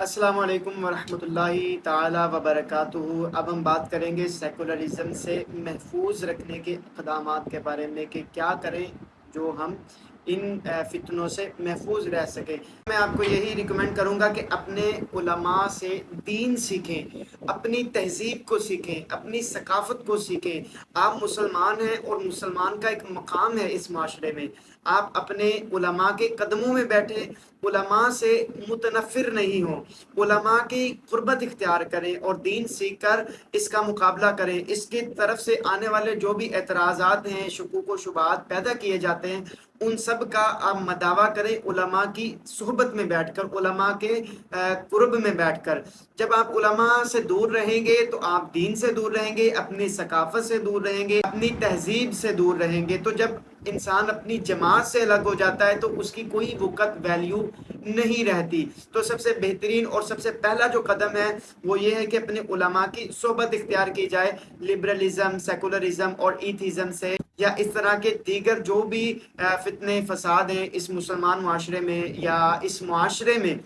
अस्सलाम वालेकुम वरहमतुल्लाहि ताला वबरकातुहू। अब हम बात करेंगे सेकुलरिज़म से महफूज रखने के इक़दामात के बारे में कि क्या करें जो हम इन फितनों से महफूज रह सकें। मैं आपको यही रिकमेंड करूँगा कि अपने उलमा से दीन सीखें, अपनी तहज़ीब को सीखें, अपनी सकाफ़त को सीखें। आप मुसलमान हैं और मुसलमान का एक मकाम है इस माशरे में। आप अपने उलमा के कदमों में बैठें, उलमा से मुतनफ़िर नहीं हों, उलमा की क़ुर्बत इख्तियार करें और दीन सीख कर इसका मुकाबला करें। इसकी तरफ से आने वाले जो भी एतराज़ात हैं, शुकूक व शुबहात पैदा किए जाते हैं, उन सब का आप मदावा करें उलमा की सुहबत में बैठकर, उलमा के कुर्ब में बैठकर। जब आप उलमा से दूर रहेंगे तो आप दीन से दूर रहेंगे, अपनी सकाफ़त से दूर रहेंगे, अपनी तहज़ीब से दूर रहेंगे। तो जब इंसान अपनी जमात से अलग हो जाता है तो उसकी कोई वक़्त वैल्यू नहीं रहती। तो सबसे बेहतरीन और सबसे पहला जो कदम है वो ये है कि अपने उलमा की सोबत इख्तियार की जाए, लिबरलिज़म, सेकुलरिज़म और ईथिज़म से या इस तरह के दीगर जो भी फितने फसाद हैं इस मुसलमान माशरे में या इस माशरे में,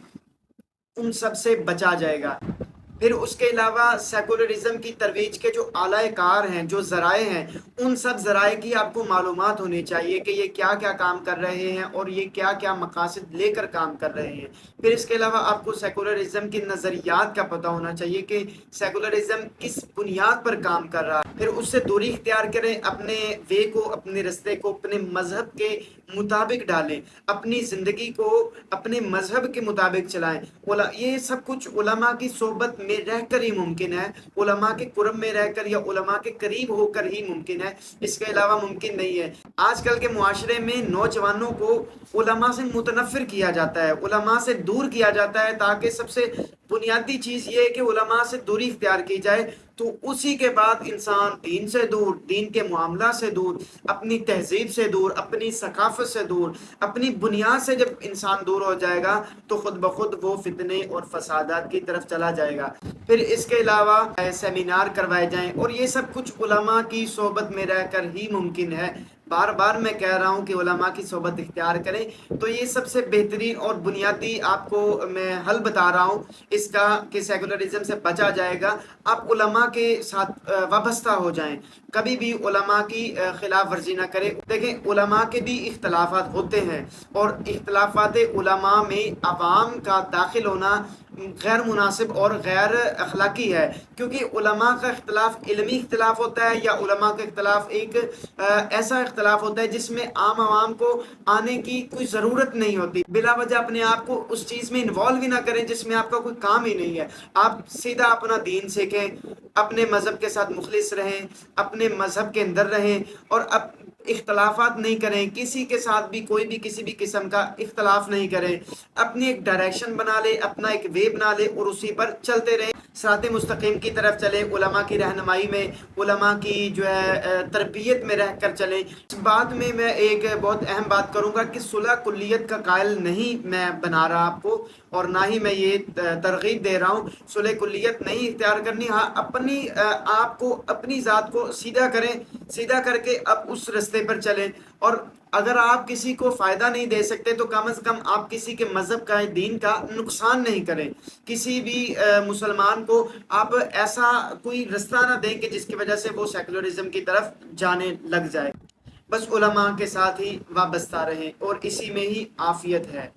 उन सब से बचा जाएगा। फिर उसके अलावा सेकुलरिज़म की तरवीज के जो आलाए कार हैं, जो ज़राए हैं, उन सब ज़राए की आपको मालूमात होनी चाहिए कि ये क्या क्या काम कर रहे हैं और ये क्या क्या मकासद लेकर काम कर रहे हैं। फिर इसके अलावा आपको सेकुलरिज़म की नज़रियात का पता होना चाहिए कि सेकुलरिज़म किस बुनियाद पर काम कर रहा है। फिर उससे दूरी इख्तियार करें, अपने वे को, अपने रस्ते को अपने मज़हब के मुताबिक डालें, अपनी ज़िंदगी को अपने मज़हब के मुताबिक चलाएं। ये सब कुछ उलमा की सोबत में रहकर ही मुमकिन है, उलमा के कुर्ब में रहकर या उलमा के करीब होकर ही मुमकिन है, इसके अलावा मुमकिन नहीं है। आजकल के मुआशरे में नौजवानों को उलमा से मुतनफ़िर किया जाता है, उलमा से दूर किया जाता है, ताकि सबसे बुनियादी चीज़ ये है कि उलमा से दूरी इख्तियार की जाए। तो उसी के बाद इंसान दीन से दूर, दीन के मामला से दूर, अपनी तहज़ीब से दूर, अपनी सकाफ़त से दूर, अपनी बुनियाद से जब इंसान दूर हो जाएगा तो ख़ुद ब खुद वो फितने और फसादात की तरफ चला जाएगा। फिर इसके अलावा सेमिनार करवाए जाएं और ये सब कुछ उलमा की सोबत में रहकर ही मुमकिन है। बार बार मैं कह रहा हूँ कि उलमा की सोबत इख्तियार करें। तो ये सबसे बेहतरीन और बुनियादी आपको मैं हल बता रहा हूँ इसका कि सेकुलरिज़म से बचा जाएगा। आप उलमा के साथ वाबस्ता हो जाएं, कभी भी उलमा की खिलाफ वर्जी ना करें। देखें, उलमा के भी इख्तलाफात होते हैं और इख्तलाफात उलमा में अवाम का दाखिल होना गैर मुनासिब और गैर अखलाकी है, क्योंकि उलमा का इख्तलाफ इल्मी इख्तलाफ होता है या उलमा का इख्तलाफ एक ऐसा इख्तलाफ होता है जिसमें आम आवाम को आने की कोई ज़रूरत नहीं होती। बिला वजह अपने आप को उस चीज़ में इन्वॉल्व ही ना करें जिसमें आपका कोई काम ही नहीं है। आप सीधा अपना दीन सीखें, अपने मज़हब के साथ मुखलिस रहें, अपने मज़हब के अंदर रहें और अब इख्तलाफात नहीं करें, किसी के साथ भी कोई भी किसी भी किस्म का इख्तलाफ नहीं करें। अपनी एक डायरेक्शन बना ले, अपना एक वे बना ले और उसी पर चलते रहें, सिरात मुस्तकीम की तरफ चले, उलमा की रहनुमाई में, उलमा की जो है तरबियत में रह कर चले। इस बात में मैं एक बहुत अहम बात करूँगा कि सुलह कुल्लियत का कायल नहीं मैं बना रहा आपको, और ना ही मैं ये तरगीब दे रहा हूँ। सुलह कुल्लियत नहीं इख्तियार करनी, हाँ अपनी आप को, अपनी ज़ात को सीधा करें, सीधा करके अब उस रास्ते पर चलें। और अगर आप किसी को फ़ायदा नहीं दे सकते तो कम से कम आप किसी के मज़हब का, दीन का नुकसान नहीं करें। किसी भी मुसलमान को आप ऐसा कोई रास्ता ना दें कि जिसकी वजह से वो सेकुलरिज़म की तरफ जाने लग जाए। बस उलमा के साथ ही वाबस्ता रहें और इसी में ही आफ़ियत है।